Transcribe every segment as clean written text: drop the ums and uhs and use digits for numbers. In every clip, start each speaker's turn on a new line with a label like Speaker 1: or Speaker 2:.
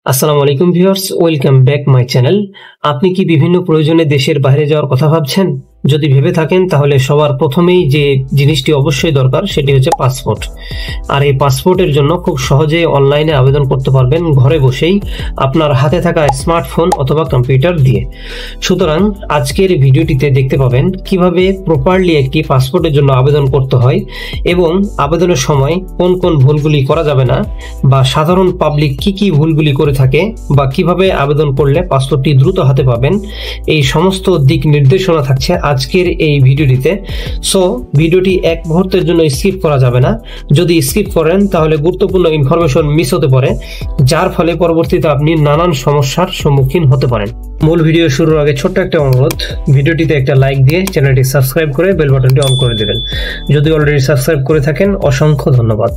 Speaker 1: আসসালামু আলাইকুম viewers, welcome back my channel. আপনি কি বিভিন্ন প্রয়োজনে দেশের বাইরে যাওয়ার কথা ভাবছেন? যদি ভেবে থাকেন তাহলে সবার প্রথমেই যে জিনিসটি অবশ্যই দরকার সেটি হচ্ছে পাসপোর্ট। আর এই পাসপোর্টের জন্য খুব সহজে অনলাইনে আবেদন করতে পারবেন ঘরে বসেই আপনার হাতে থাকা স্মার্টফোন অথবা কম্পিউটার দিয়ে। সুতরাং আজকের ভিডিওটিতে দেখতে পাবেন কিভাবে প্রপারলি একটি পাসপোর্টের জন্য আবেদন করতে হয় এবং আবেদনের সময় কোন কোন ভুলগুলি করা যাবে না, বা সাধারণ পাবলিক কি কি ভুলগুলি করে থাকে, বা কিভাবে আবেদন করলে পাসপোর্টটি দ্রুত হাতে পাবেন। এই সমস্ত দিক নির্দেশনা থাকছে আজকের এই ভিডিওটিতে। সো ভিডিওটি এক মুহূর্তের জন্য স্কিপ করা যাবে না। যদি স্কিপ করেন তাহলে গুরুত্বপূর্ণ ইনফরমেশন মিস হতে পারে, যার ফলে পরবর্তীতে আপনি নানান সমস্যার সম্মুখীন হতে পারেন। মূল ভিডিও শুরুর আগে ছোট্ট একটা অনুরোধ, ভিডিওটিতে একটা লাইক দিয়ে চ্যানেলটি সাবস্ক্রাইব করে বেল বাটনটি অন করে দেবেন। যদি অলরেডি সাবস্ক্রাইব করে থাকেন অসংখ্য ধন্যবাদ।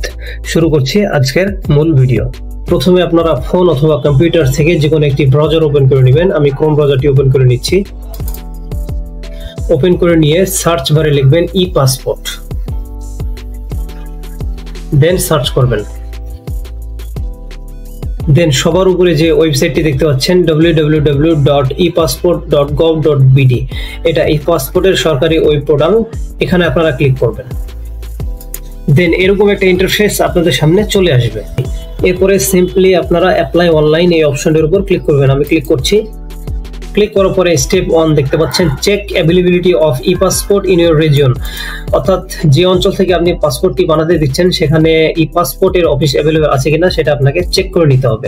Speaker 1: শুরু করছি আজকের মূল ভিডিও। প্রথমে আপনারা ফোন অথবা কম্পিউটার থেকে যে কোনো একটি ব্রাউজার ওপেন করে নেবেন। আমি ক্রোম ব্রাউজারটি ওপেন করে নিচ্ছি। ওপেন করে নিয়ে সার্চ বারে লিখবেন ই পাসপোর্ট, দেন সার্চ করবেন। দেন সবার উপরে যে ওয়েবসাইটটি দেখতে পাচ্ছেন www.epassport.gov.bd, এটা ই পাসপোর্টের সরকারি ওয়েব পোর্টাল। এখানে আপনারা ক্লিক করবেন। দেন এরকম একটা ইন্টারফেস আপনাদের সামনে চলে আসবে। এরপরে সিম্পলি আপনারা অ্যাপ্লাই অনলাইন এই অপশনটির উপর ক্লিক করবেন। আমি ক্লিক করছি। ক্লিক করার পরে স্টেপ 1 দেখতে পাচ্ছেন check availability of e passport in your region, অর্থাৎ যে অঞ্চল থেকে আপনি পাসপোর্টটি বানাতে দিচ্ছেন সেখানে ই পাসপোর্টের অফিস অ্যাভেলেবল আছে কিনা সেটা আপনাকে চেক করে নিতে হবে।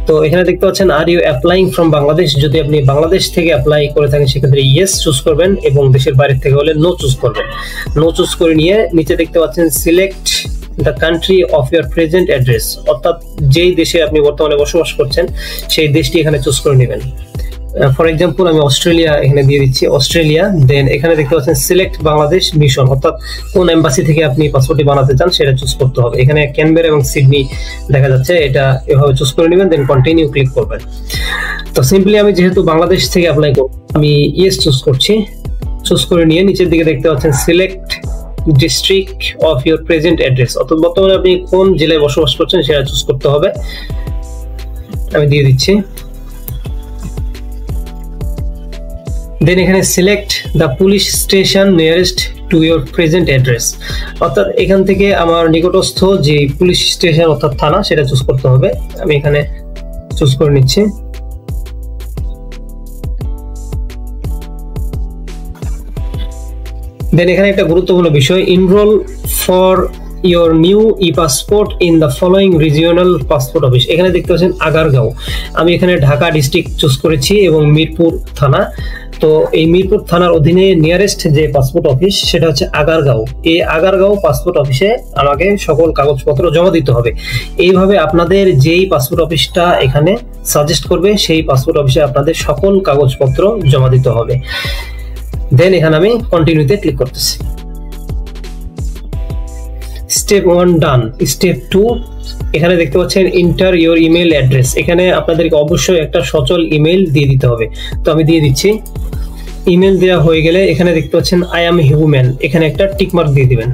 Speaker 1: তো এখানে দেখতে পাচ্ছেন are you applying from Bangladesh. যদি আপনি বাংলাদেশ থেকে অ্যাপ্লাই করে থাকেন সেক্ষেত্রে ইয়েস চুজ করবেন, এবং দেশের বাইরে থেকে হলে নো চুজ করবেন। নো চুজ করে নিয়ে নিচে দেখতে পাচ্ছেন select the country of your present address, অর্থাৎ যেই দেশে আপনি বর্তমানে বসবাস করছেন সেই দেশটি এখানে চুজ করে নেবেন। ফর এক্সাম্পল আমি অস্ট্রেলিয়া এখানে দিয়ে দিচ্ছি, অস্ট্রেলিয়া। দেন এখানে দেখতে পাচ্ছেন সিলেক্ট বাংলাদেশ মিশন, অর্থাৎ কোন এম্বাসি থেকে আপনি পাসপোর্টটি বানাতে চান সেটা চুজ করতে হবে। এখানে ক্যানবেরা এবং সিডনি দেখা যাচ্ছে, এটা এভাবে চুজ করে নেবেন। দেন কন্টিনিউ ক্লিক করবেন। তো সিম্পলি আমি যেহেতু বাংলাদেশ থেকে অ্যাপ্লাই করব, আমি ইয়েস চুজ করছি। চুজ করে নিয়ে নিচের দিকে দেখতে পাচ্ছেন select district of your present address, অর্থাৎ বর্তমানে আপনি কোন জেলায় বসবাস করছেন সেটা চুজ করতে হবে। আমি দিয়ে দিচ্ছি। দেন এখানে select the police station nearest to your present address, অর্থাৎ এখান থেকে আমার নিকটস্থ যে পুলিশ স্টেশন অর্থাৎ থানা সেটা চুজ করতে হবে। আমি এখানে চুজ করে নিচ্ছি। দেন এখানে একটা গুরুত্বপূর্ণ বিষয়, enrol for your new E passport in the following regional passport office. এখানে দেখতে পাচ্ছেন আগারগাঁও। আমি এখানে ঢাকা ডিস্ট্রিক্ট চুজ করেছি এবং মিরপুর থানা। তো এই মিরপুর থানার অধীনে নিয়ারেস্ট যে পাসপোর্ট অফিস সেটা হচ্ছে আগারগাঁও। এই আগারগাঁও পাসপোর্ট অফিসে আমাকে সকল কাগজপত্র জমা দিতে হবে। এইভাবে আপনাদের যেই পাসপোর্ট অফিসটা এখানে সাজেস্ট করবে সেই পাসপোর্ট অফিসে আপনাদের সকল কাগজপত্র জমা দিতে হবে। দেন এখানে আমি কন্টিনিউতে ক্লিক করতেছি। স্টেপ 1 ডান। স্টেপ 2, এখানে দেখতে পাচ্ছেন এন্টার ইউর ইমেল অ্যাড্রেস। এখানে আপনাদেরকে অবশ্যই একটা সচল ইমেল দিয়ে দিতে হবে। তো আমি দিয়ে দিচ্ছি। ইমেল দেওয়া হয়ে গেলে এখানে দেখতে পাচ্ছেন আই অ্যাম হিউম্যান, এখানে একটা টিকমার্ক দিয়ে দিবেন।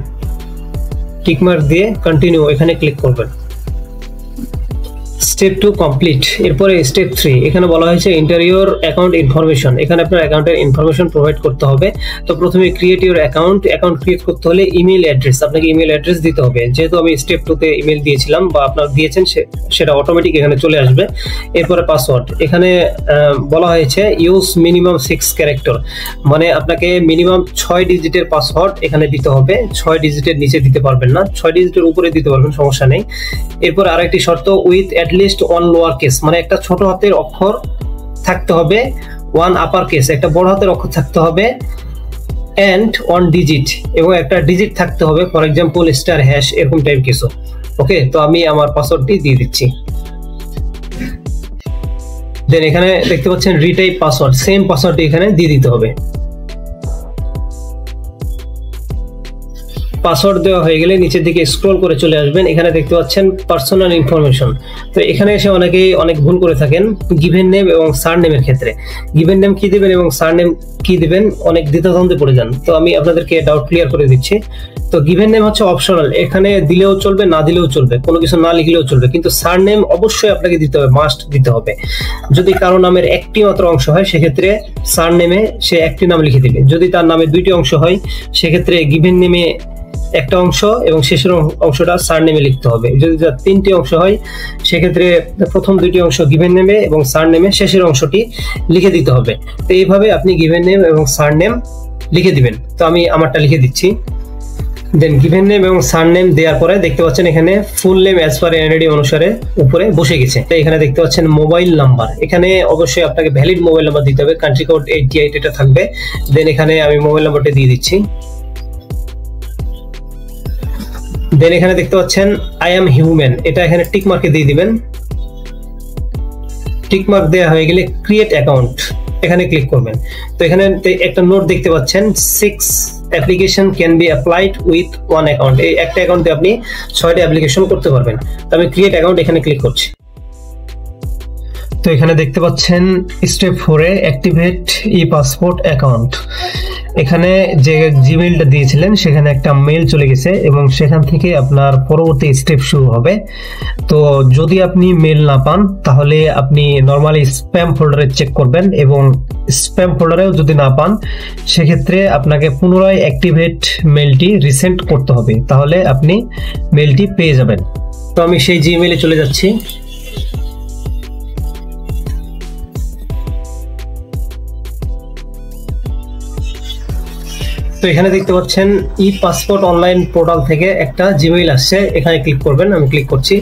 Speaker 1: টিকমার্ক দিয়ে কন্টিনিউ এখানে ক্লিক করবেন। Step 2 complete. এরপরে স্টেপ 3, এখানে বলা হয়েছে এন্টার ইউর অ্যাকাউন্ট ইনফরমেশন। এখানে আপনার অ্যাকাউন্টের ইনফরমেশন প্রোভাইড করতে হবে। তো প্রথমে ক্রিয়েট ইউর অ্যাকাউন্ট ক্রিয়েট করতে হলে ইমেল অ্যাড্রেস, আপনাকে ইমেল অ্যাড্রেস দিতে হবে। যেহেতু আমি স্টেপ 2 তে ইমেল দিয়েছিলাম বা আপনারা দিয়েছেন সেটা অটোমেটিক এখানে চলে আসবে। এরপরে পাসওয়ার্ড, এখানে বলা হয়েছে ইউজ মিনিমাম 6 ক্যারেক্টার, মানে আপনাকে মিনিমাম 6 ডিজিটের পাসওয়ার্ড এখানে দিতে হবে। 6 ডিজিটের নিচে দিতে পারবেন না, 6 ডিজিটের উপরে দিতে পারবেন, সমস্যা নেই। এরপর আরেকটি শর্ত, উইথ লিস্ট 1 লোয়ার কেস, মানে একটা ছোট হাতের অক্ষর থাকতে হবে, 1 আপার কেস একটা বড় হাতের অক্ষর থাকতে হবে, এন্ড 1 ডিজিট এবং একটা ডিজিট থাকতে হবে, ফর এক্সাম্পল স্টার হ্যাশ এরকম টাইপ কিছু। ওকে, তো আমি আমার পাসওয়ার্ডটি দিয়ে দিচ্ছি। দেন এখানে দেখতে পাচ্ছেন রিটাইপ পাসওয়ার্ড, সেম পাসওয়ার্ডটি এখানে দিয়ে দিতে হবে। পাসওয়ার্ড দেওয়া হয়ে গেলে নিচের দিকে স্ক্রল করে চলে আসবেন, এখানে দেখতে পাচ্ছেন পার্সোনাল ইনফরমেশন। তো এখানে এসে অনেকেই অনেক ভুল করে থাকেন গিভেন নেম এবং সারনেমের ক্ষেত্রে। গিভেন নেম কি দিবেন এবং সারনেম কি দিবেন অনেক দ্বিধাদ্বন্দ্বে পড়ে যান। তো আমি আপনাদেরকে ডাউট ক্লিয়ার করে দিচ্ছি। তো গিভেন নেম হচ্ছে অপশনাল, এখানে দিলেও চলবে না দিলেও চলবে, কোনো কিছু না লিখলেও চলবে, কিন্তু সারনেম অবশ্যই আপনাকে দিতে হবে, মাস্ট দিতে হবে। যদি কারো নামের একটি মাত্র অংশ হয় সেক্ষেত্রে সারনেমে সে একটি নাম লিখে দিবে, যদি তার নামে দুইটি অংশ হয় সেক্ষেত্রে গিভেন নেমে একটা অংশ এবং শেষের অংশটা সারনেমে লিখতে হবে। যদি তার তিনটি অংশ হয় সেক্ষেত্রে প্রথম দুইটি অংশ গিভেন নেমে এবং সারনেমে শেষের অংশটি লিখে দিতে হবে। তো এইভাবে আপনি গিভেন নেম এবং সারনেম লিখে দিবেন। তো আমি আমারটা লিখে দিচ্ছি। দেন গিভেন নেম এবং সারনেম দেওয়ার পরে দেখতে পাচ্ছেন এখানে full name as per NID অনুসারে উপরে বসে গেছে। এখানে দেখতে পাচ্ছেন মোবাইল নাম্বার, এখানে অবশ্যই আপনাকে ভ্যালিড মোবাইল নাম্বার দিতে হবে, কান্ট্রি কোড 88 এটা থাকবে। দেন এখানে আমি মোবাইল নাম্বারটা দিয়ে দিচ্ছি। দেন এখানে দেখতে পাচ্ছেন আই এম হিউম্যান, এটা এখানে টিক মার্কে দিয়ে দিবেন। টিক মার্ক দেওয়া হয়ে গেলে ক্রিয়েট অ্যাকাউন্ট এখানে ক্লিক করবেন। তো এখানে একটা নোট দেখতে পাচ্ছেন 6 application can be applied with 1 account. এই একটা অ্যাকাউন্টে আপনি 6টা অ্যাপ্লিকেশন করতে পারবেন। তো আমি ক্রিয়েট অ্যাকাউন্ট এখানে ক্লিক করছি। তো এখানে দেখতে পাচ্ছেন স্টেপ 4 এ অ্যাক্টিভেট ই পাসপোর্ট অ্যাকাউন্ট। এখানে যে জিমেইলটা দিয়েছিলেন সেখানে একটা মেইল চলে গেছে এবং সেখান থেকে আপনার পরবর্তী স্টেপ শুরু হবে। তো যদি আপনি মেইল না পান তাহলে আপনি নরমালি স্প্যাম ফোল্ডারে চেক করবেন এবং স্প্যাম ফোল্ডারেও যদি না পান সেক্ষেত্রে আপনাকে পুনরায় অ্যাক্টিভেট মেইলটি রিসেন্ড করতে হবে, তাহলে আপনি মেইলটি পেয়ে যাবেন। তো আমি সেই জিমেইলে চলে যাচ্ছি। তো এখানে দেখতে পাচ্ছেন ই পাসপোর্ট অনলাইন পোর্টাল থেকে একটা জিমেইল আসছে, এখানে ক্লিক করবেন। আমি ক্লিক করছি।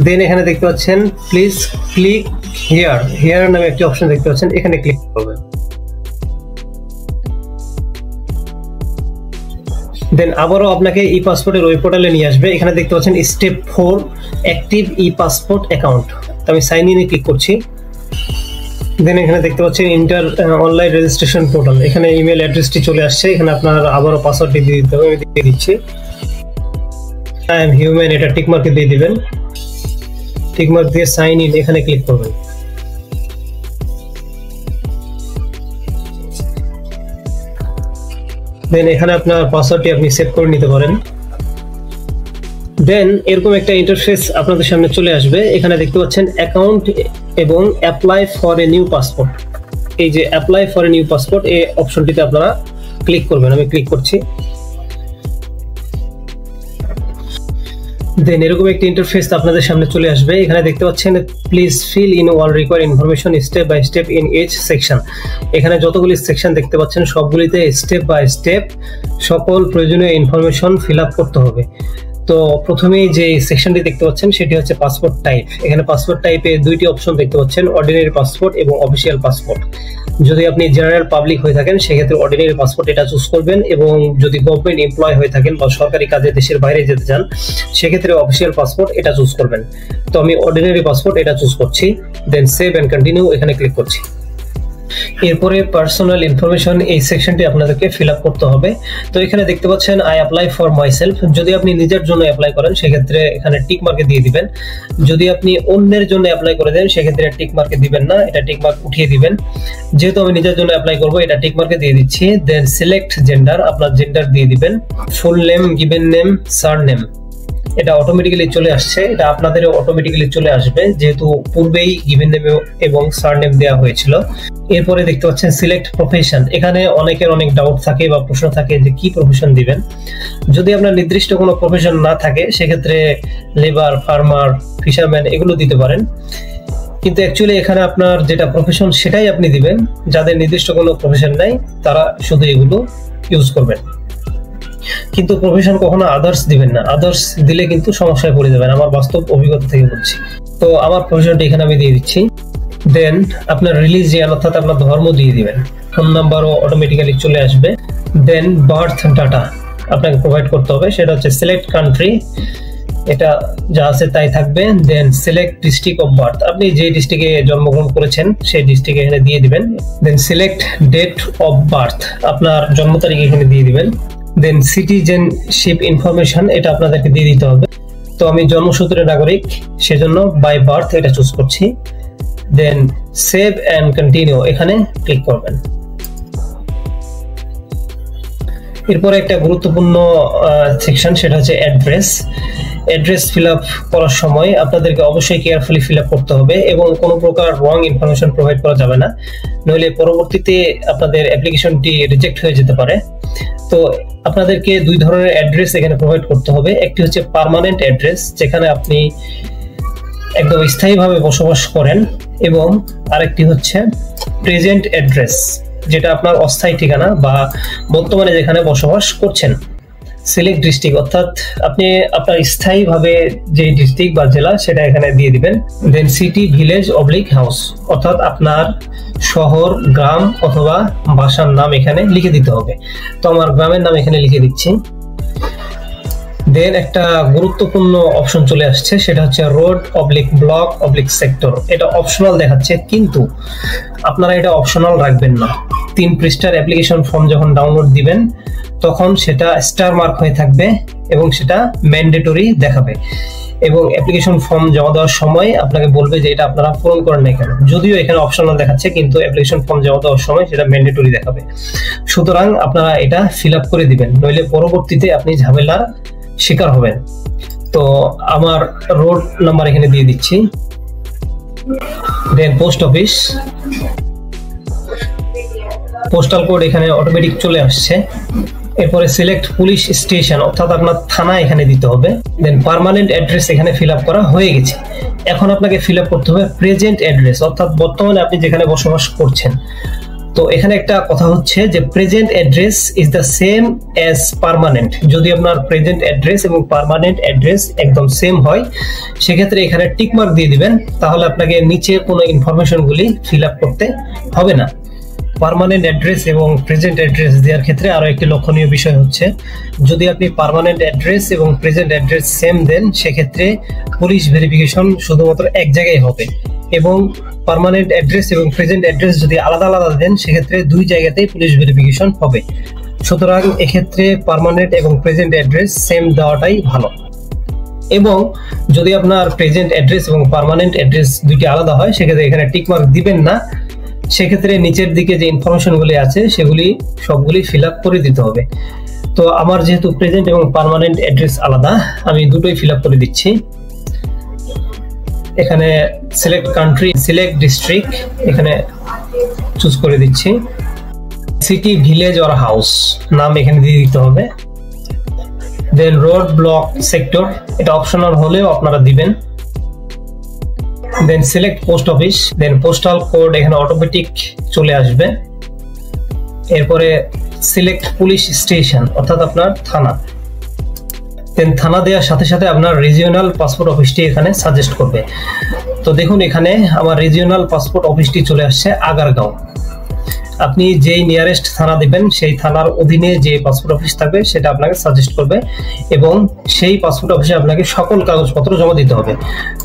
Speaker 1: দেন এখানে দেখতে পাচ্ছেন প্লিজ ক্লিক হিয়ার, হিয়ার নামে একটি অপশন দেখতে পাচ্ছেন, এখানে ক্লিক করবেন। দেন আবারও আপনাকে ই পাসপোর্টের ওই পোর্টালে নিয়ে আসবে। এখানে দেখতে পাচ্ছেন স্টেপ 4 অ্যাক্টিভ ই পাসপোর্ট অ্যাকাউন্ট। তো আমি সাইন ইনে ক্লিক করছি। দেন এখানে দেখতে পাচ্ছেন ইন্টার অনলাইন রেজিস্ট্রেশন পোর্টাল, এখানে ইমেল অ্যাড্রেসটি চলে আসছে। এখানে আপনার আবারও পাসওয়ার্ডটি দিয়ে দিতে হবে, আমি দিয়ে দিচ্ছি। আই এম হিউম্যান, এটা টিক মার্কে দিয়ে দিবেন। টিক মার্ক দিয়ে সাইন ইন এখানে ক্লিক করবেন। দেন এখানে আপনার পাসওয়ার্ডটি আপনি সেভ করে নিতে পারেন। দেন এরকম একটা ইন্টারফেস আপনাদের সামনে চলে আসবে। এখানে দেখতে পাচ্ছেন অ্যাকাউন্ট এবং apply for a new passport. এই যে apply for a new passport এই অপশনটিতে আপনারা ক্লিক করবেন। আমি ক্লিক করছি। দেন এরকম একটা ইন্টারফেস আপনাদের সামনে চলে আসবে। এখানে দেখতে পাচ্ছেন please fill in all required information step by step in each section. এখানে যতগুলি সেকশন দেখতে পাচ্ছেন সবগুলিতে স্টেপ বাই স্টেপ সকল প্রয়োজনীয় ইনফরমেশন ফিল আপ করতে হবে। তো প্রথমেই যে সেকশনটি দেখতে পাচ্ছেন সেটি হচ্ছে পাসপোর্ট টাইপ। এখানে পাসপোর্ট টাইপে দুইটি অপশন দেখতে পাচ্ছেন, অর্ডিনারি পাসপোর্ট এবং অফিসিয়াল পাসপোর্ট। যদি আপনি জেনারেল পাবলিক হয়ে থাকেন সেক্ষেত্রে অর্ডিনারি পাসপোর্ট এটা চুজ করবেন, এবং যদি গভর্নমেন্ট এমপ্লয় হয়ে থাকেন বা সরকারি কাজে দেশের বাইরে যেতে চান সেক্ষেত্রে অফিসিয়াল পাসপোর্ট এটা চুজ করবেন। তো আমি অর্ডিনারি পাসপোর্ট এটা চুজ করছি। দেন সেভ এন্ড কন্টিনিউ এখানে ক্লিক করছি। এরপরে পার্সোনাল ইনফরমেশন এই সেকশনটি আপনাদেরকে ফিল আপ করতে হবে। তো এখানে দেখতে পাচ্ছেন আই অ্যাপ্লাই ফর মাইসেলফ। যদি আপনি নিজের জন্য অ্যাপ্লাই করেন সেক্ষেত্রে এখানে টিক মার্কে দিয়ে দিবেন। যদি আপনি অন্যের জন্য অ্যাপ্লাই করে দেন সেক্ষেত্রে টিক মার্কে দিবেন না, এটা টিক মার্ক উঠিয়ে দিবেন। যেহেতু আমি নিজের জন্য অ্যাপ্লাই করব এটা টিক মার্কে দিয়ে দিচ্ছি। দেন সিলেক্ট জেন্ডার, আপনার জেন্ডার দিয়ে দিবেন। Full name, given name, surname এটা অটোমেটিক্যালি চলে আসছে, এটা আপনাদেরও অটোমেটিক্যালি চলে আসবে যেহেতু পূর্বেই গিভেন নেম এবং সারনেম দেওয়া হয়েছিল। এরপরে দেখতে পাচ্ছেন সিলেক্ট প্রফেশন। এখানে অনেকের অনেক ডাউট থাকে বা প্রশ্ন থাকে যে কি প্রফেশন দিবেন। যদি আপনার নির্দিষ্ট কোনো প্রফেশন না থাকে সেক্ষেত্রে লেবার, ফার্মার, ফিশারম্যান এগুলো দিতে পারেন, কিন্তু অ্যাকচুয়ালি এখানে আপনার যেটা প্রফেশন সেটাই আপনি দিবেন। যাদের নির্দিষ্ট কোনো প্রফেশন নাই তারা শুধু এগুলো ইউজ করবেন, কিন্তু প্রফেশন কখনো আদার্স দিবেন না। আদার্স দিলে কিন্তু সমস্যায় পড়ে যাবেন, আমার বাস্তব অভিজ্ঞতা থেকে বলছি। তো আমার প্রফেশনটা এখানে আমি দিয়ে দিচ্ছি। দেন আপনার রিলিজিয়ান অর্থাৎ আপনার ধর্ম দিয়ে দিবেন। ফোন নাম্বারও অটোমেটিক্যালি চলে আসবে। দেন বার্থ ডাটা আপনাকে প্রোভাইড করতে হবে, সেটা হচ্ছে সিলেক্ট কান্ট্রি, এটা যা আছে তাই থাকবে। Then select district of birth, আপনি যে ডিস্ট্রিক্টে জন্মগ্রহণ করেছেন সেই ডিস্ট্রিক্ট এখানে দিয়ে দিবেন। Then select date of birth, আপনার জন্ম তারিখ এখানে দিয়ে দিবেন। দেন সিটিজেনশিপ ইনফরমেশন এটা আপনাদেরকে দিয়ে দিতে হবে। তো আমি জন্মসূত্রে নাগরিক, সেজন্য বাই বার্থ এটা চুজ করছি। দেন সেভ এন্ড কন্টিনিউ এখানে ক্লিক করবেন। এরপরে একটা গুরুত্বপূর্ণ সেকশন, সেটা হচ্ছে অ্যাড্রেস ফিল আপ করার সময় আপনাদেরকে অবশ্যই কেয়ারফুলি ফিল আপ করতে হবে এবং কোনো প্রকার রং ইনফরমেশন প্রোভাইড করা যাবে না, নইলে পরবর্তীতে আপনাদের অ্যাপ্লিকেশনটি রিজেক্ট হয়ে যেতে পারে। তো আপনাদেরকে দুই ধরনের অ্যাড্রেস এখানে প্রোভাইড করতে হবে। একটি হচ্ছে পার্মানেন্ট অ্যাড্রেস, যেখানে আপনি একদম স্থায়ীভাবে বসবাস করেন, এবং আরেকটি হচ্ছে প্রেজেন্ট অ্যাড্রেস, যেটা আপনার অস্থায়ী ঠিকানা বা বর্তমানে যেখানে বসবাস করছেন। সিলেক্ট ডিস্ট্রিক্ট, অর্থাৎ আপনি আপনার স্থায়ীভাবে যে ডিস্ট্রিক্ট বা জেলা সেটা এখানে দিয়ে দিবেন। দেন সিটি, ভিলেজ অবলিক হাউস, অর্থাৎ আপনার শহর, গ্রাম অথবা বাসার নাম এখানে লিখে দিতে হবে। তো আমার গ্রামের নাম এখানে লিখে দিচ্ছি। দেন একটা গুরুত্বপূর্ণ অপশন চলে আসছে, সেটা হচ্ছে road oblique block oblique sector. এটা অপশনাল দেখাচ্ছে, কিন্তু আপনারা এটা অপশনাল রাখবেন না। 3 পৃষ্ঠার অ্যাপ্লিকেশন ফর্ম যখন ডাউনলোড দিবেন তখন সেটা স্টার মার্ক হয়ে থাকবে এবং সেটা ম্যান্ডেটরি দেখাবে, এবং অ্যাপ্লিকেশন ফর্ম জমা দেওয়ার সময় আপনাকে বলবে যে এটা আপনারা পূরণ করেন না কেন। যদিও এখানে অপশনাল দেখাচ্ছে, কিন্তু অ্যাপ্লিকেশন ফর্ম জমা দেওয়ার সময় সেটা ম্যান্ডেটরি দেখাবে। সুতরাং আপনারা এটা ফিল আপ করে দিবেন, নইলে পরবর্তীতে আপনি ঝামেলার শিকার হবেন। তো আমার রোড নাম্বার এখানে দিয়ে দিচ্ছি। দেন পোস্ট অফিস, পোস্টাল কোড এখানে অটোমেটিক চলে আসছে। এরপরে সিলেক্ট পুলিশ স্টেশন, অর্থাৎ আপনার থানা এখানে দিতে হবে। দেন পার্মানেন্ট অ্যাড্রেস এখানে ফিল আপ করা হয়ে গেছে। এখন আপনাকে ফিল আপ করতে হবে প্রেজেন্ট অ্যাড্রেস, অর্থাৎ বর্তমানে আপনি যেখানে বসবাস করছেন। তো এখানে একটা কথা হচ্ছে যে present address is the same as permanent. যদি আপনার প্রেজেন্ট অ্যাড্রেস এবং পার্মানেন্ট অ্যাড্রেস একদম সেম হয়, সেক্ষেত্রে এখানে টিক মার্ক দিয়ে দিবেন, তাহলে আপনাকে নিচে কোনো ইনফরমেশনগুলি ফিল আপ করতে হবে না। পার্মানেন্ট অ্যাড্রেস এবং প্রেজেন্ট অ্যাড্রেস দেওয়ার ক্ষেত্রে আরো একটি লক্ষণীয় বিষয় হচ্ছে, যদি আপনি পার্মানেন্ট অ্যাড্রেস এবং প্রেজেন্ট অ্যাড্রেস সেম দেন, সেক্ষেত্রে পুলিশ ভেরিফিকেশন শুধুমাত্র এক জায়গায় হবে, এবং পার্মানেন্ট অ্যাড্রেস এবং প্রেজেন্ট অ্যাড্রেস যদি আলাদা আলাদা দেন, সেক্ষেত্রে দুই জায়গাতেই পুলিশ ভেরিফিকেশন হবে। সুতরাং এক্ষেত্রে পার্মানেন্ট এবং প্রেজেন্ট অ্যাড্রেস সেম দেওয়াটাই ভালো। এবং যদি আপনার প্রেজেন্ট অ্যাড্রেস এবং পার্মানেন্ট অ্যাড্রেস দুইটি আলাদা হয়, সেক্ষেত্রে এখানে টিক মার্ক দিবেন না। সেক্ষেত্রে নিচের দিকে যে ইনফরমেশনগুলি আছে সেগুলি সবগুলি ফিল আপ করে দিতে হবে। তো আমার যেহেতু প্রেজেন্ট এবং পার্মানেন্ট অ্যাড্রেস আলাদা, আমি দুটোই ফিল আপ করে দিচ্ছি। এখানে সিলেক্ট কান্ট্রি, সিলেক্ট ডিস্ট্রিক্ট এখানে চুজ করে দিচ্ছি। সিটি, ভিলেজ অর হাউস নাম এখানে দিয়ে দিতে হবে। দেন রোড, ব্লক, সেক্টর এটা অপশনাল হলেও আপনারা দিবেন। দেন সিলেক্ট পোস্ট অফিস, দেন পোস্টাল কোড এখানে অটোমেটিক চলে আসবে। এরপরে সিলেক্ট পুলিশ স্টেশন, অর্থাৎ আপনার থানা। দেন থানা দেওয়ার সাথে সাথে আপনার রিজিওনাল পাসপোর্ট অফিসটি এখানে সাজেস্ট করবে। তো দেখুন এখানে আমার রিজিওনাল পাসপোর্ট অফিসটি চলে আসছে আগারগাঁও। আপনি যেই নিয়ারেস্ট থানা দিবেন, সেই থানার অধীনে যে পাসপোর্ট অফিস থাকবে সেটা আপনাকে সাজেস্ট করবে, এবং সেই পাসপোর্ট অফিসে আপনাকে সকল কাগজপত্র জমা দিতে হবে।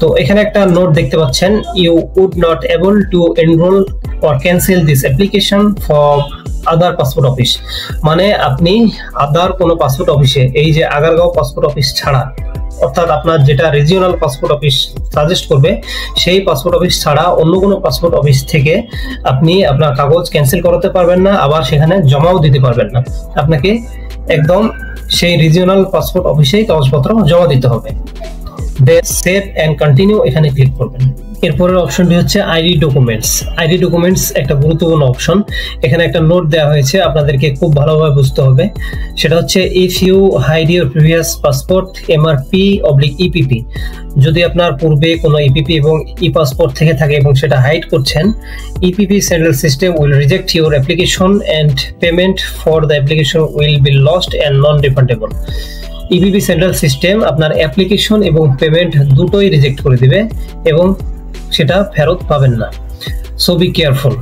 Speaker 1: তো এখানে একটা নোট দেখতে পাচ্ছেন, you would not able to enroll or cancel this application for other passport office. মানে আপনি আদার কোনো পাসপোর্ট অফিসে, এই যে আগারগাঁও পাসপোর্ট অফিস ছাড়া, অর্থাৎ আপনার যেটা রিজিওনাল পাসপোর্ট অফিস সাজেস্ট করবে, সেই পাসপোর্ট অফিস ছাড়া অন্য কোনো পাসপোর্ট অফিস থেকে আপনি আপনার কাগজ ক্যান্সেল করাতে পারবেন না, আবার সেখানে জমাও দিতে পারবেন না। আপনাকে একদম সেই রিজিওনাল পাসপোর্ট অফিসেই কাগজপত্র জমা দিতে হবে। দেন সেভ এন্ড কন্টিনিউ এখানে ক্লিক করবেন। এরপরের অপশনটি হচ্ছে আইডি ডকুমেন্টস। আইডি ডকুমেন্টস একটা গুরুত্বপূর্ণ অপশন। এখানে একটা নোট দেওয়া হয়েছে, আপনাদেরকে খুব ভালোভাবে বুঝতে হবে। সেটা হচ্ছে if you hide your previous passport MRP/EPP, যদি আপনার পূর্বে কোনো EPP এবং ই পাসপোর্ট থেকে থাকে এবং সেটা হাইড করছেন, EPP central system will reject your application and payment for the application will be lost and non refundable. EPP central system আপনার অ্যাপ্লিকেশন এবং পেমেন্ট দুটোই রিজেক্ট করে দিবে এবং সেটা ফেরত পাবেন না। So be careful.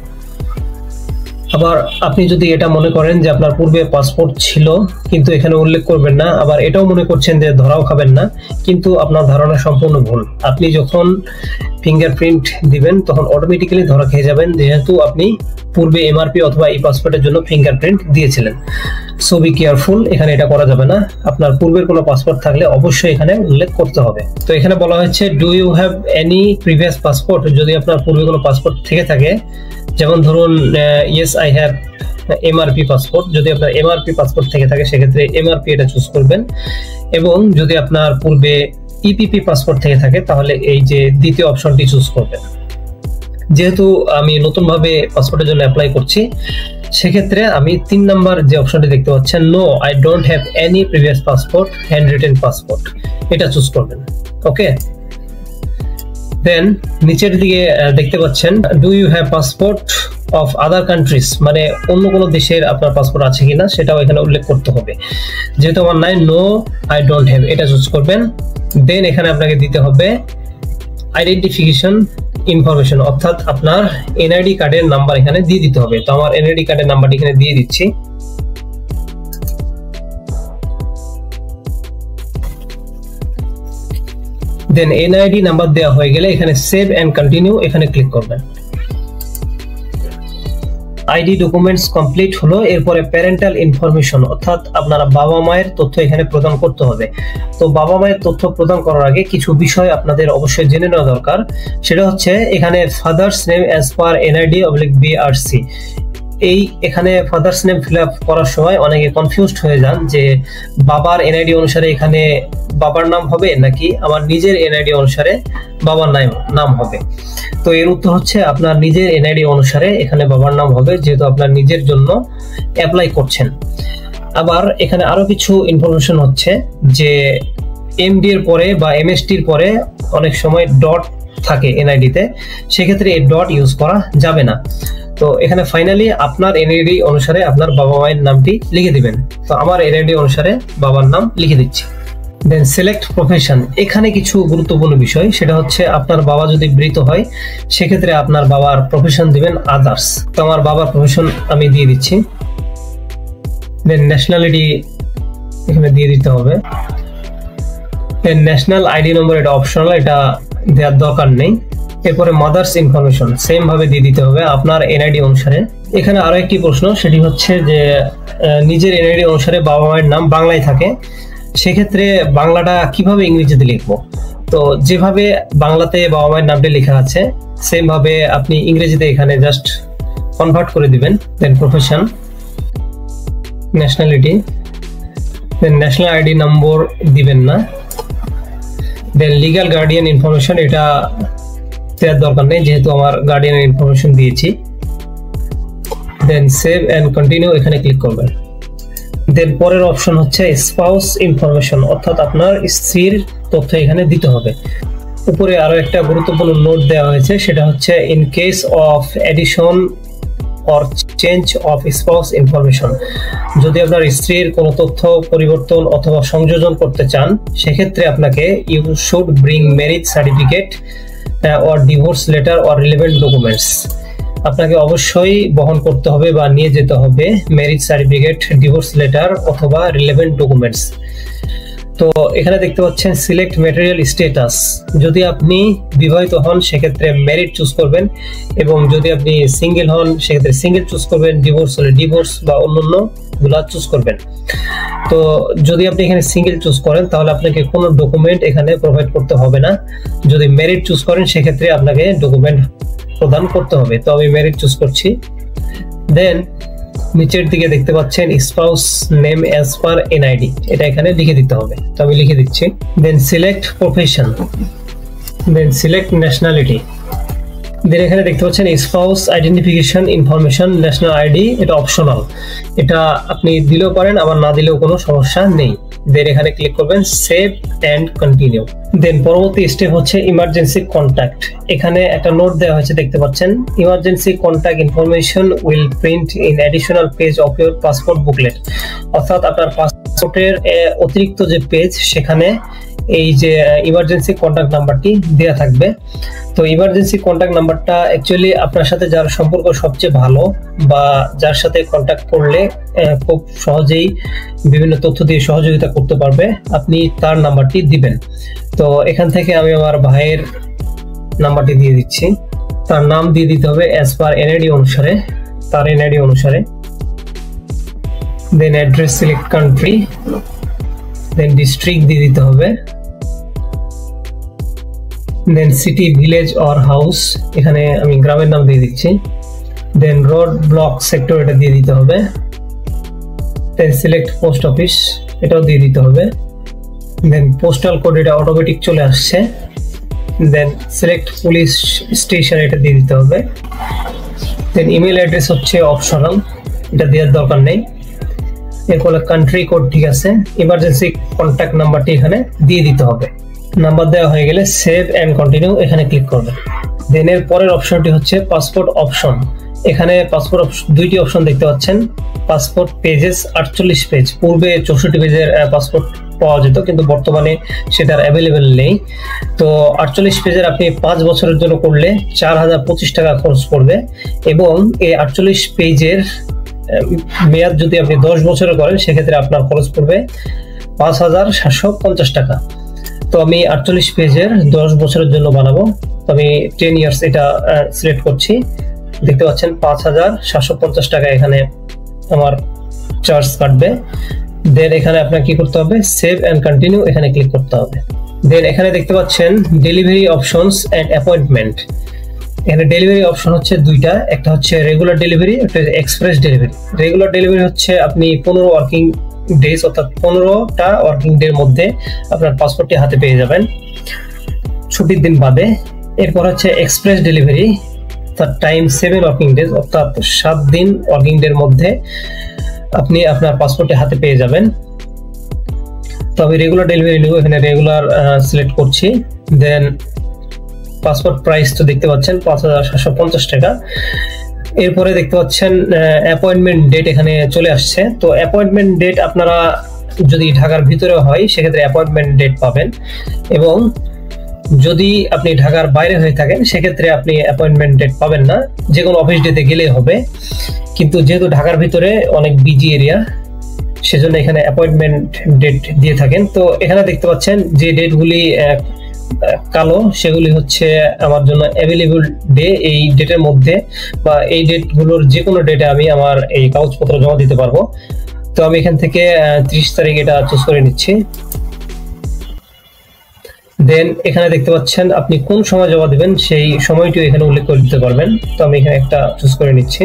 Speaker 1: আবার আপনি যদি এটা মনে করেন যে আপনার পূর্বে পাসপোর্ট ছিল কিন্তু এখানে উল্লেখ করবেন না, আবার এটাও মনে করছেন যে ধরাও খাবেন না, কিন্তু আপনার ধারণা সম্পূর্ণ ভুল। আপনি যখন ফিঙ্গারপ্রিন্ট দিবেন তখন অটোমেটিক্যালি ধরা খেয়ে যাবেন, যেহেতু আপনি পূর্বে এমআরপি অথবা ই পাসপোর্টের জন্য ফিঙ্গারপ্রিন্ট দিয়েছিলেন। সো বি কেয়ারফুল, এখানে এটা করা যাবে না। আপনার পূর্বের কোনো পাসপোর্ট থাকলে অবশ্যই এখানে উল্লেখ করতে হবে। তো এখানে বলা হচ্ছে do you have any previous passport, যদি আপনার পূর্বে কোনো পাসপোর্ট থেকে থাকে, যেমন ধরুন yes I have MRP passport, যদি আপনার এমআরপি পাসপোর্ট থেকে থাকে সেক্ষেত্রে এমআরপি এটা চুজ করবেন, এবং যদি আপনার পূর্বে ইপিপি পাসপোর্ট থেকে থাকে তাহলে এই যে দ্বিতীয় অপশনটি চুজ করবেন। যেহেতু আমি নতুনভাবে পাসপোর্টের জন্য অ্যাপ্লাই করছি, সেক্ষেত্রে আমি 3 নাম্বার যে অপশনটি দেখতে পাচ্ছেন, no I don't have any previous passport, hand written passport, এটা চুজ করবেন। ওকে, দেন নিচের দিকে দেখতে পাচ্ছেন do you have passport of other countries, মানে অন্য কোনো দেশের আপনার পাসপোর্ট আছে কিনা সেটাও এখানে উল্লেখ করতে হবে। যেহেতু আমার নাই, নো আই ডোন্ট হ্যাভ, এটা চুজ করবেন। দেন এখানে আপনাকে দিতে হবে আইডেন্টিফিকেশন ইনফরমেশন, অর্থাৎ আপনার এনআইডি কার্ডের নাম্বার এখানে দিয়ে দিতে হবে। তো আমার এনআইডি কার্ডের নাম্বারটি এখানে দিয়ে দিচ্ছি। দেন এনআইডি নাম্বার দেওয়া হয়ে গেলে এখানে সেভ এন্ড কন্টিনিউ এখানে ক্লিক করবেন। আইডি ডকুমেন্টস কমপ্লিট হলো। এরপরে প্যারেন্টাল ইনফরমেশন, অর্থাৎ আপনারা বাবা মায়ের তথ্য এখানে প্রদান করতে হবে। তো বাবা মায়ের তথ্য প্রদান করার আগে কিছু বিষয় আপনাদের অবশ্যই জেনে নেওয়া দরকার। সেটা হচ্ছে এখানে ফাদার্স নেম অ্যাজ পার NID/BRC, এই এখানে ফাদার্স নেম ফিল আপ করার সময় অনেকে কনফিউজড হয়ে যান যে বাবার এনআইডি অনুসারে এখানে বাবার নাম হবে নাকি আমার নিজের এনআইডি অনুসারে বাবার নাম হবে। তো এর উত্তর হচ্ছে আপনার নিজের এনআইডি অনুসারে এখানে বাবার নাম হবে, যেহেতু আপনার নিজের জন্য অ্যাপ্লাই করছেন। আবার এখানে আরো কিছু ইনফরমেশন হচ্ছে যে এমডি এর পরে বা এমএসটি এর পরে অনেক সময় ডট থাকে এনআইডিতে, সেক্ষেত্রে এই ডট ইউজ করা যাবে না। তো এখানে ফাইনালি আপনার এনআইডি অনুসারে আপনার বাবা মায়ের নামটি লিখে দিবেন। তো আমার এনআইডি অনুসারে বাবার নাম লিখে দিচ্ছি। দেন সিলেক্ট প্রফেশন, এখানে কিছু গুরুত্বপূর্ণ বিষয়, সেটা হচ্ছে আপনার বাবা যদি মৃত হয় সেক্ষেত্রে আপনার বাবার প্রফেশন দিবেন আদার্স। তো আমার বাবার প্রফেশন আমি দিয়ে দিচ্ছি। দেন ন্যাশনালিটি এখানে দিয়ে দিতে হবে। দেন ন্যাশনাল আইডি নম্বর, এটা অপশনাল, এটা দেওয়ার দরকার নেই। এরপরে মাদার্স ইনফরমেশন সেম ভাবে দিয়ে দিতে হবে আপনার এনআইডি অনুসারে। এখানে আরো একটি প্রশ্ন, সেটি হচ্ছে যে নিজের এনআইডি অনুসারে বাবা মায়ের নাম বাংলায় থাকে, সেক্ষেত্রে বাংলাটা কিভাবে ইংরেজিতে লিখবো? তো যেভাবে বাংলাতে বাবা মায়ের নামটি লেখা আছে সেম ভাবে আপনি ইংরেজিতে এখানে জাস্ট কনভার্ট করে দিবেন। দেন প্রফেশন, ন্যাশনালিটি, দেন ন্যাশনাল আইডি নম্বর দিবেন না। দেন লিগ্যাল গার্ডিয়ান ইনফরমেশন, এটা দেওয়ার দরকার নেই যেহেতু আমার গার্ডিয়ানের ইনফরমেশন দিয়েছি। দেন সেভ এন্ড কন্টিনিউ এখানে ক্লিক করবেন। দেন পরের অপশন হচ্ছে স্পাউস ইনফরমেশন, অর্থাৎ আপনার স্ত্রীর তথ্য এখানে দিতে হবে। উপরে আরো একটা গুরুত্বপূর্ণ নোট দেওয়া হয়েছে, সেটা হচ্ছে in case of addition or change of spouse information, যদি আপনার স্ত্রীর কোনো তথ্য পরিবর্তন অথবা সংযোজন করতে চান সেক্ষেত্রে আপনাকে you should bring marriage certificate or divorce letter or relevant documents, আপনাকে অবশ্যই বহন করতে হবে বা নিয়ে যেতে হবে ম্যারেজ সার্টিফিকেট, ডিভোর্স লেটার অথবা রিলেভেন্ট ডকুমেন্টস। তো এখানে দেখতে পাচ্ছেন সিলেক্ট ম্যাটেরিয়াল স্ট্যাটাস, যদি আপনি বিবাহিত হন সেক্ষেত্রে ম্যারিড চুজ করবেন, এবং যদি আপনি সিঙ্গেল হন সেক্ষেত্রে সিঙ্গেল চুজ করবেন, ডিভোর্স হলে ডিভোর্স বা অন্যান্য গুলা চুজ করবেন। তো যদি আপনি এখানে সিঙ্গেল চুজ করেন তাহলে আপনাকে কোনো ডকুমেন্ট এখানে প্রোভাইড করতে হবে না, যদি ম্যারিড চুজ করেন সেক্ষেত্রে আপনাকে ডকুমেন্ট প্রদান করতে হবে। তো আমি ম্যারিড চুজ করছি। দেন নিচের দিকে দেখতে পাচ্ছেন spouse name as per NID, এটা এখানে লিখে দিতে হবে। তো আমি লিখে দিচ্ছি। Then select profession, then select nationality. দেন এখানে দেখতে পাচ্ছেন spouse identification information, national ID, এটা অপশনাল, এটা আপনি দিলেও পারেন আবার না দিলেও কোনো সমস্যা নেই। দেন এখানে ক্লিক করবেন সেভ এন্ড কন্টিনিউ। দেন পরবর্তী স্টেপ হচ্ছে ইমার্জেন্সি কন্ট্যাক্ট, এখানে একটা নোট দেওয়া হয়েছে দেখতে পাচ্ছেন, emergency contact information will print in additional page of your passport booklet, অর্থাৎ আপনার পাসপোর্টের অতিরিক্ত যে পেজ সেখানে এই যে ইমার্জেন্সি কন্ট্যাক্ট নাম্বারটি দেয়া থাকবে। তো ইমার্জেন্সি কন্ট্যাক্ট নাম্বারটা অ্যাকচুয়ালি আপনার সাথে যার সম্পর্ক সবচেয়ে ভালো বা যার সাথে কন্ট্যাক্ট করলে খুব সহজেই বিভিন্ন তথ্য দিয়ে সহযোগিতা করতে পারবে, আপনি তার নাম্বারটি দিবেন। তো এখান থেকে আমি আমার ভাইয়ের নাম্বারটি দিয়ে দিচ্ছি। তার নাম দিয়ে দিতে হবে অ্যাজ পার এনআইডি অনুসারে, তার এনআইডি অনুসারে। দেন অ্যাড্রেস সিলেক্ট কান্ট্রি, দেন ডিস্ট্রিক্ট দিয়ে দিতে হবে, দেন সিটি, ভিলেজ অর হাউস, এখানে আমি গ্রামের নাম দিয়ে দিচ্ছি। দেন রোড, ব্লক, সেক্টর এটা দিয়ে দিতে হবে। দেন সিলেক্ট পোস্ট অফিস, এটাও দিয়ে দিতে হবে। দেন পোস্টাল কোড, এটা অটোমেটিক চলে আসছে। দেন সিলেক্ট পুলিশ স্টেশন, এটা দিয়ে দিতে হবে। দেন ইমেল অ্যাড্রেস হচ্ছে অপশনাল, এটা দেওয়ার দরকার নেই। এরপরে কান্ট্রি কোড ঠিক আছে। ইমার্জেন্সি কন্ট্যাক্ট নাম্বারটি এখানে দিয়ে দিতে হবে। নাম্বার দেওয়া হয়ে গেলে সেভ এন্ড কন্টিনিউ এখানে ক্লিক করবেন। দেন এর পরের অপশনটি হচ্ছে পাসপোর্ট অপশন। এখানে পাসপোর্ট দুইটি অপশন দেখতে পাচ্ছেন। পাসপোর্ট পেজেস 48 পেজ, পূর্বে 64 পেজের পাসপোর্ট পাওয়া যেত, কিন্তু বর্তমানে সেটার অ্যাভেলেবেল নেই। তো 48 পেজের আপনি 5 বছরের জন্য করলে 4025 টাকা খরচ পড়বে, এবং এই 48 পেজের মেয়াদ যদি আপনি 10 বছরের করেন সেক্ষেত্রে আপনার খরচ পড়বে 5750 টাকা। তো আমি 48 পেজের 10 বছরের জন্য বানাবো, তো আমি 10 ইয়ার্স এটা সিলেক্ট করছি। দেখতে পাচ্ছেন 5750 টাকা এখানে আমার চার্জ কাটবে। দেন এখানে আপনার কি করতে হবে, সেভ এন্ড কন্টিনিউ এখানে ক্লিক করতে হবে। দেন এখানে দেখতে পাচ্ছেন ডেলিভারি অপশনস এন্ড অ্যাপয়েন্টমেন্ট। এখানে ডেলিভারি অপশন হচ্ছে দুইটা, একটা হচ্ছে রেগুলার ডেলিভারি, একটা এক্সপ্রেস ডেলিভারি। রেগুলার ডেলিভারি হচ্ছে আপনি 15 ওয়ার্কিং ডেজ অর্থাৎ 15টা ওয়ার্কিং ডের মধ্যে আপনার পাসপোর্টটি হাতে পেয়ে যাবেন, ছুটির দিন বাদে। এরপর হচ্ছে এক্সপ্রেস ডেলিভারি, তার টাইম 7 ওয়ার্কিং ডেজ অর্থাৎ 7 দিন ওয়ার্কিং ডের মধ্যে আপনি আপনার পাসপোর্টটি হাতে পেয়ে যাবেন। তো আমি রেগুলার ডেলিভারি নিব, এখানে রেগুলার সিলেক্ট করছি। দেন পাসপোর্ট প্রাইস তো দেখতে পাচ্ছেন 5750 টাকা। এরপরে দেখতে পাচ্ছেন অ্যাপয়েন্টমেন্ট ডেট এখানে চলে আসছে। তো অ্যাপয়েন্টমেন্ট ডেট আপনারা যদি ঢাকার ভিতরে হয় সেক্ষেত্রে অ্যাপয়েন্টমেন্ট ডেট পাবেন, এবং যদি আপনি ঢাকার বাইরে হয়ে থাকেন সেক্ষেত্রে আপনি অ্যাপয়েন্টমেন্ট ডেট পাবেন না, যে কোনো অফিস ডেতে গেলেই হবে। কিন্তু যেহেতু ঢাকার ভিতরে অনেক বিজি এরিয়া, সেজন্য এখানে অ্যাপয়েন্টমেন্ট ডেট দিয়ে থাকেন। তো এখানে দেখতে পাচ্ছেন যে ডেটগুলি কালো সেগুলি হচ্ছে আমার জন্য অ্যাভেলেবল ডে। এই ডেটের মধ্যে বা এই ডেটগুলোর যে কোনো ডেটে আমি আমার এই কাগজপত্র জমা দিতে পারবো। তো আমি এখান থেকে 30 তারিখ এটা চুজ করে নিচ্ছি। দেন এখানে দেখতে পাচ্ছেন আপনি কোন সময় জমা দিবেন সেই সময়টিও এখানে উল্লেখ করে দিতে পারবেন। তো আমি এখানে একটা চুজ করে নিচ্ছি।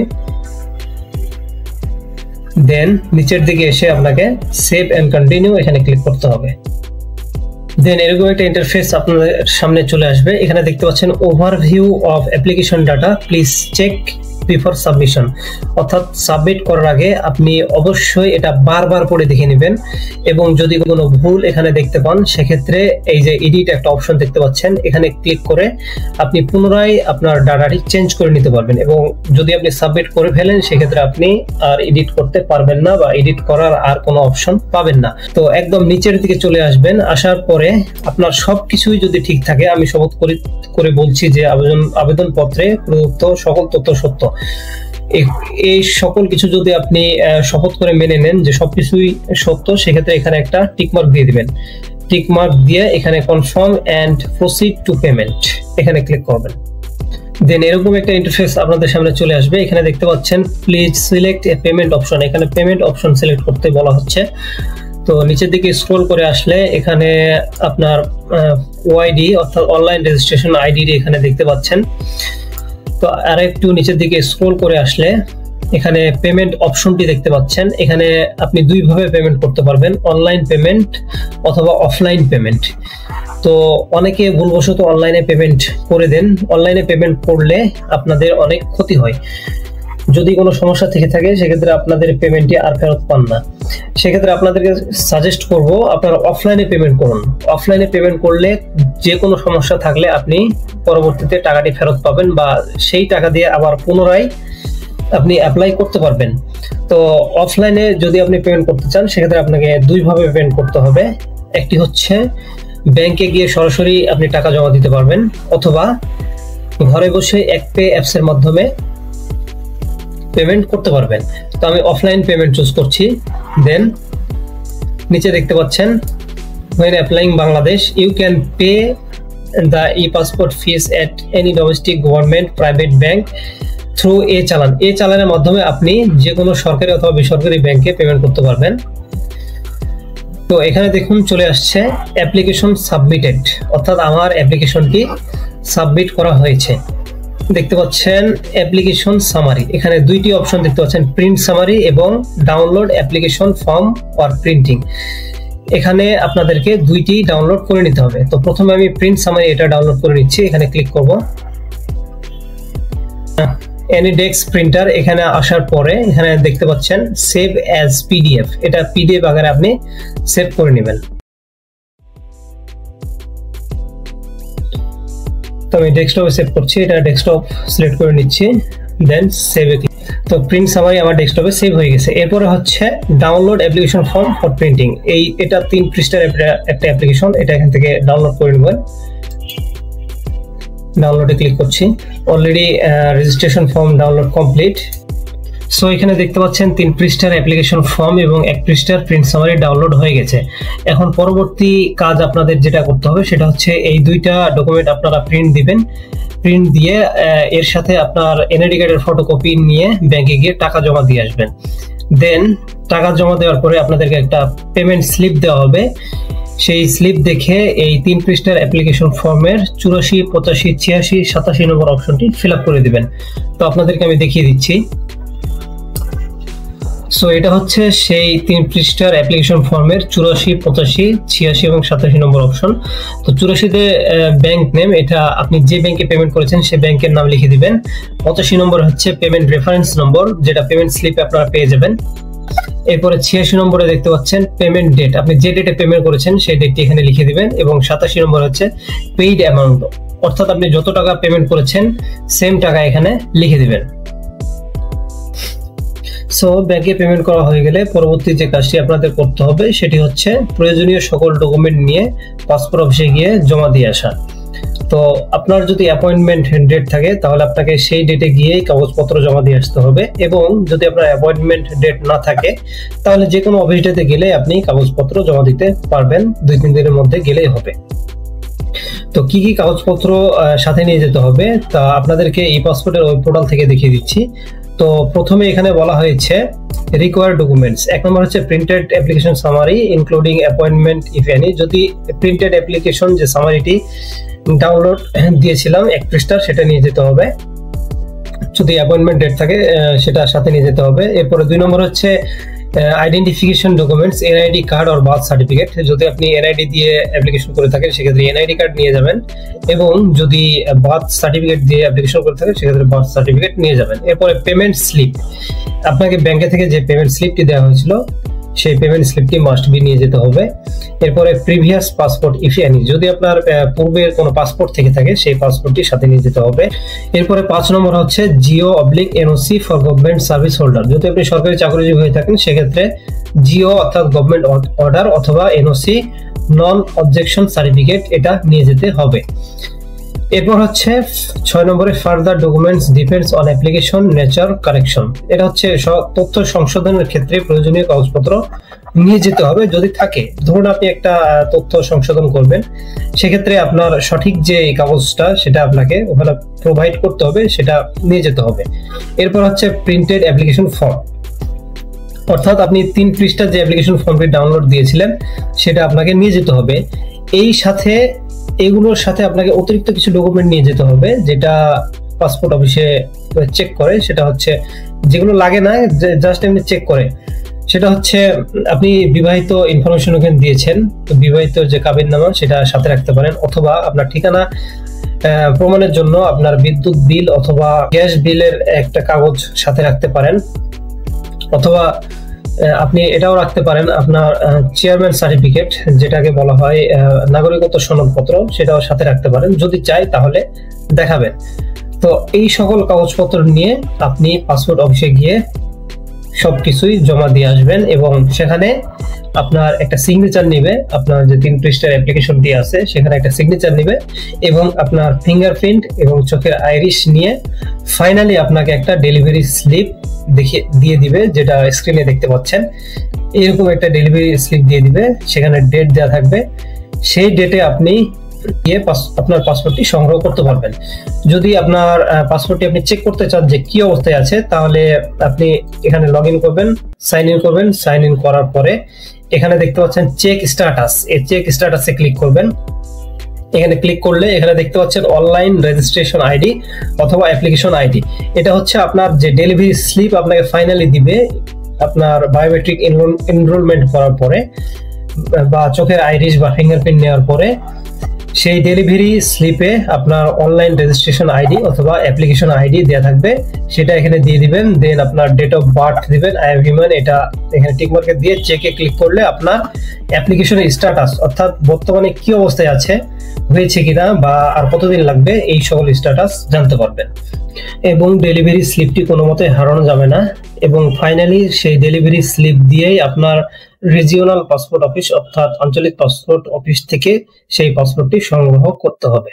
Speaker 1: দেন নিচের দিকে এসে আপনাকে সেভ এন্ড কন্টিনিউ এখানে ক্লিক করতে হবে। দেন এরকম একটা ইন্টারফেস আপনাদের সামনে চলে আসবে। এখানে দেখতে পাচ্ছেন overview of application data, please check before submission, অর্থাৎ সাবমিট করার আগে আপনি অবশ্যই এটা বারবার পড়ে দেখে নেবেন, এবং যদি কোনো ভুল এখানে দেখতে পান সেক্ষেত্রে এই যে এডিট একটা অপশন দেখতে পাচ্ছেন, এখানে ক্লিক করে আপনি পুনরায় আপনার ডাটাটি চেঞ্জ করে নিতে পারবেন, এবং যদি আপনি সাবমিট করে ফেলেন সেক্ষেত্রে আপনি আর এডিট করতে পারবেন না বা এডিট করার আর কোনো অপশন পাবেন না। তো একদম নিচের দিকে চলে আসবেন, আসার পরে আপনার সবকিছুই যদি ঠিক থাকে, আমি শপথ করে বলছি যে আবেদন পত্রে প্রদত্ত সকল তথ্য সত্য, এই সকল কিছু যদি আপনি শপথ করে মেনে নেন যে সবকিছুই সত্য, সেক্ষেত্রে এখানে একটা টিকমার্ক দিয়ে দিবেন। টিকমার্ক দিয়ে এখানে confirm and proceed to payment এখানে ক্লিক করবেন। দেন এরকম একটা ইন্টারফেস আপনাদের সামনে চলে আসবে। এখানে দেখতে পাচ্ছেন please select A payment option, এখানে পেমেন্ট অপশন সিলেক্ট করতে বলা হচ্ছে। তো নিচের দিকে স্ক্রল করে আসলে এখানে আপনার ওআইডি অর্থাৎ অনলাইন রেজিস্ট্রেশন আইডি এখানে দেখতে পাচ্ছেন। তো আর একটু নিচের দিকে স্ক্রল করে আসলে এখানে পেমেন্ট অপশনটি দেখতে পাচ্ছেন। এখানে আপনি দুইভাবে পেমেন্ট করতে পারবেন, অনলাইন পেমেন্ট অথবা অফলাইন পেমেন্ট। তো অনেকে ভুলবশত অনলাইনে পেমেন্ট করে দেন। অনলাইনে পেমেন্ট করলে আপনাদের অনেক ক্ষতি হয়, যদি কোনো সমস্যা থেকে থাকে সেক্ষেত্রে আপনাদের পেমেন্টটি আর ফেরত পান না। সেক্ষেত্রে আপনাদেরকে সাজেস্ট করব আপনারা অফলাইনে পেমেন্ট করুন। অফলাইনে পেমেন্ট করলে যে কোনো সমস্যা থাকলে আপনি পরবর্তীতে টাকাটি ফেরত পাবেন, বা সেই টাকা দিয়ে আবার পুনরায় আপনি অ্যাপ্লাই করতে পারবেন। তো অফলাইনে যদি আপনি পেমেন্ট করতে চান সেক্ষেত্রে আপনাকে দুইভাবে পেমেন্ট করতে হবে। একটি হচ্ছে ব্যাংকে গিয়ে সরাসরি আপনি টাকা জমা দিতে পারবেন, অথবা ঘরে বসে একপে অ্যাপস এর মাধ্যমে পেমেন্ট করতে পারবেন। তো আমি অফলাইন পেমেন্ট চুজ করছি। দেন নিচে দেখতে পাচ্ছেন when applying Bangladesh you can pay the e-passport fees at any domestic government private bank through e-চালান। e-চালানের মাধ্যমে আপনি যে কোনো সরকারি অথবা বেসরকারি ব্যাংকে পেমেন্ট করতে পারবেন। তো এখানে দেখুন চলে আসছে অ্যাপ্লিকেশন সাবমিটেড, অর্থাৎ আমার অ্যাপ্লিকেশনটি সাবমিট করা হয়েছে। দেখতে পাচ্ছেন অ্যাপ্লিকেশন সামারি, এখানে দুইটি অপশন দেখতে পাচ্ছেন, প্রিন্ট সামারি এবং download application form or printing. এখানে আপনাদেরকে দুইটি ডাউনলোড করে নিতে হবে। তো প্রথমে আমি প্রিন্ট সামারি এটা ডাউনলোড করে নিচ্ছি, এখানে ক্লিক করব। AnyDesk প্রিন্টার এখানে আসার পরে এখানে দেখতে পাচ্ছেন সেভ অ্যাজ পিডিএফ, এটা পিডিএফ আকারে আপনি সেভ করে নেবেন। তো আমি ডেস্কটপে সেভ করছি, এটা ডেস্কটপ সিলেক্ট করে নিচ্ছি, দেন সেভে ক্লিক। তো প্রিন্ট সামারি আমার ডেস্কটপে সেভ হয়ে গেছে। এরপরে হচ্ছে download application form for printing, এটা 3 পৃষ্ঠার একটা অ্যাপ্লিকেশন, এটা এখান থেকে ডাউনলোড করে নেবেন। ডাউনলোডে ক্লিক করছি, already registration form download complete. So এখানে দেখতে পাচ্ছেন 3 পৃষ্ঠার অ্যাপ্লিকেশন ফর্ম এবং 1 পৃষ্ঠার প্রিন্ট সামারি ডাউনলোড হয়ে গেছে। এখন পরবর্তী কাজ আপনাদের যেটা করতে হবে সেটা হচ্ছে এই দুইটা ডকুমেন্ট আপনারা প্রিন্ট দিবেন। প্রিন্ট দিয়ে এর সাথে আপনার এনআইডি কার্ডের ফটোকপি নিয়ে ব্যাংকে গিয়ে টাকা জমা দিয়ে আসবেন। দেন টাকা জমা দেওয়ার পরে আপনাদেরকে একটা পেমেন্ট স্লিপ দেওয়া হবে। সেই স্লিপ দেখে এই 3 পৃষ্ঠার অ্যাপ্লিকেশন ফর্মের 84, 85, 86, 87 নম্বর অপশনটি ফিল আপ করে দিবেন। তো আপনাদেরকে আমি দেখিয়ে দিচ্ছি। সো এটা হচ্ছে সেই 3 পৃষ্ঠার অ্যাপ্লিকেশন ফর্মের 84, 85, 86 এবং 87 নম্বর অপশন। তো 84তে ব্যাংক নেম, এটা আপনি যে ব্যাংকে পেমেন্ট করেছেন সেই ব্যাংকের নাম লিখে দিবেন। 85 নম্বর হচ্ছে পেমেন্ট রেফারেন্স নম্বর, যেটা পেমেন্ট স্লিপে আপনারা পেয়ে যাবেন। এরপরে 86 নম্বরে দেখতে পাচ্ছেন পেমেন্ট ডেট, আপনি যে ডেটে পেমেন্ট করেছেন সেই ডেটটি এখানে লিখে দিবেন। এবং 87 নম্বর হচ্ছে পেইড অ্যামাউন্ট, অর্থাৎ আপনি যত টাকা পেমেন্ট করেছেন সেম টাকা এখানে লিখে দিবেন। সো ব্যাংকে পেমেন্ট করা হয়ে গেলে পরবর্তী যে কাজটি আপনাদের করতে হবে সেটি হচ্ছে প্রয়োজনীয় সকল ডকুমেন্ট নিয়ে পাসপোর্ট অফিসে গিয়ে জমা দিয়ে আসা। তো আপনার যদি অ্যাপয়েন্টমেন্ট ডেট থাকে তাহলে আপনাকে সেই ডেটে গিয়েই কাগজপত্র জমা দিয়ে আসতে হবে, এবং যদি আপনার অ্যাপয়েন্টমেন্ট ডেট না থাকে তাহলে যে কোনো অফিস ডেটে গেলে আপনি কাগজপত্র জমা দিতে পারবেন, 2-3 দিনের মধ্যে গেলেই হবে। তো কি কি কাগজপত্র সাথে নিয়ে যেতে হবে তা আপনাদেরকে এই পাসপোর্টের ওয়েব পোর্টাল থেকে দেখিয়ে দিচ্ছি। তো প্রথমে এখানে বলা হয়েছে রিকোয়ার্ড ডকুমেন্টস। 1 নম্বর হচ্ছে printed application summary including appointment if any. যদি প্রিন্টেড অ্যাপ্লিকেশন যে সামারিটি ডাউনলোড দিয়েছিলাম 1 পৃষ্ঠার, সেটা নিয়ে যেতে হবে। যদি অ্যাপয়েন্টমেন্ট ডেট থাকে সেটা সাথে নিয়ে যেতে হবে। এরপরে 2 নম্বর হচ্ছে identification documents, NID card or birth certificate. যদি আপনি এনআইডি দিয়ে অ্যাপ্লিকেশন করে থাকেন সেক্ষেত্রে এনআইডি কার্ড নিয়ে যাবেন, এবং যদি বার্থ সার্টিফিকেট দিয়ে অ্যাপ্লিকেশন করে থাকেন সেক্ষেত্রে বার্থ সার্টিফিকেট নিয়ে যাবেন। এরপরে পেমেন্ট স্লিপ, আপনাকে ব্যাংকে থেকে যে পেমেন্ট স্লিপটি দেওয়া হয়েছিল সেই পেমেন্ট স্লিপটি মাস্ট বি নিয়ে যেতে হবে। এরপরে প্রিভিয়াস পাসপোর্ট ইফ এনি, যদি আপনার পূর্বের কোনো পাসপোর্ট থেকে থাকে সেই পাসপোর্টটি সাথে নিয়ে যেতে হবে। এরপরে 5 নম্বর হচ্ছে জিও/এনওসি ফর গভর্নমেন্ট সার্ভিস হোল্ডার। যদি আপনি সরকারি চাকরিজীবী হয়ে থাকেন সেক্ষেত্রে জিও অর্থাৎ গভর্নমেন্ট অর্ডার অথবা এনওসি নন অবজেকশন সার্টিফিকেট, এটা নিয়ে যেতে হবে। এরপর হচ্ছে 6 নম্বরে further documents depends on application nature correction. এটা হচ্ছে তথ্য সংশোধনের ক্ষেত্রে প্রয়োজনীয় কাগজপত্র নিয়ে যেতে হবে যদি থাকে। ধরুন আপনি একটা তথ্য সংশোধন করবেন, সেক্ষেত্রে আপনার সঠিক যে কাগজটা সেটা আপনাকে ওখানে প্রোভাইড করতে হবে, সেটা নিয়ে যেতে হবে। এরপর হচ্ছে প্রিন্টেড অ্যাপ্লিকেশন ফর্ম, অর্থাৎ আপনি 3 পৃষ্ঠার যে অ্যাপ্লিকেশন ফর্মটি ডাউনলোড দিয়েছিলেন সেটা আপনাকে নিয়ে যেতে হবে। এই সাথে এগুলোর সাথে আপনাকে অতিরিক্ত কিছু ডকুমেন্ট নিয়ে যেতে হবে যেটা পাসপোর্ট অফিসে চেক করে। সেটা হচ্ছে যেগুলো লাগে না, জাস্ট এমনি চেক করে, সেটা হচ্ছে আপনি বিবাহিত ইনফরমেশন ওখানে দিয়েছেন, তো বিবাহিত যে কাবিননামা সেটা সাথে রাখতে পারেন, অথবা আপনার ঠিকানা প্রমাণের জন্য আপনার বিদ্যুৎ বিল অথবা গ্যাস বিলের একটা কাগজ সাথে রাখতে পারেন, অথবা আপনি এটাও রাখতে পারেন আপনার চেয়ারম্যান সার্টিফিকেট, যেটাকে বলা হয় নাগরিকত্ব সনদপত্র, সেটাও সাথে রাখতে পারেন। যদি চাই তাহলে দেখাবেন। তো এই সকল কাগজপত্র নিয়ে আপনি পাসপোর্ট অফিসে গিয়ে সবকিছুই জমা দিয়ে আসবেন এবং সেখানে আপনার একটা সিগনেচার নেবে। আপনার যে 3 পৃষ্ঠার অ্যাপ্লিকেশন দিয়ে আছে সেখানে একটা সিগনেচার নেবে এবং আপনার ফিঙ্গারপ্রিন্ট এবং চোখের আইরিশ নিয়ে ফাইনালি আপনাকে একটা ডেলিভারি স্লিপ দিয়ে দিবে, যেটা স্ক্রিনে দেখতে পাচ্ছেন। এরকম একটা ডেলিভারি স্লিপ দিয়ে দিবে, সেখানে ডেট দেওয়া থাকবে। সেই ডেটে আপনি আপনার পাসপোর্টটি সংগ্রহ করতে পারবেন। যদি আপনার পাসপোর্টটি আপনি চেক করতে চান যে কি অবস্থায় আছে, তাহলে আপনি এখানে লগ ইন করবেন, সাইন ইন করবেন। সাইন ইন করার পরে এখানে দেখতে পাচ্ছেন চেক স্ট্যাটাস, এই চেক স্ট্যাটাসে ক্লিক করবেন। এখানে ক্লিক করলে এখানে দেখতে পাচ্ছেন অনলাইন রেজিস্ট্রেশন আইডি অথবা অ্যাপ্লিকেশন আইডি। এটা হচ্ছে আপনার যে ডেলিভারি স্লিপ আপনাকে ফাইনালি দিবে আপনার বায়োমেট্রিক এনরোলমেন্ট করার পরে বা চোখের আইরিশ বা ফিঙ্গারপ্রিন্ট নেওয়ার পরে। সেই ডেলিভারি স্লিপে আপনার অনলাইন রেজিস্ট্রেশন আইডি অথবা অ্যাপ্লিকেশন আইডি দেওয়া থাকবে, সেটা এখানে দিয়ে দিবেন। দেন আপনার ডেট অফ বার্থ দিবেন, আই এম হিউম্যান, এটা এখানে টিক মার্কে দিয়ে চেকে ক্লিক করলে আপনার অ্যাপ্লিকেশনের স্ট্যাটাস অর্থাৎ বর্তমানে কি অবস্থায় আছে, হয়েছে কিনা বা আর কতদিন লাগবে, এই সকল স্ট্যাটাস জানতে পারবেন। এবং ডেলিভারি স্লিপটি কোনো মতে হারানো যাবে না। এবং ফাইনালি সেই ডেলিভারি স্লিপ দিয়েই আপনার রিজিওনাল পাসপোর্ট অফিস অর্থাৎ আঞ্চলিক পাসপোর্ট অফিস থেকে সেই পাসপোর্টটি সংগ্রহ করতে হবে।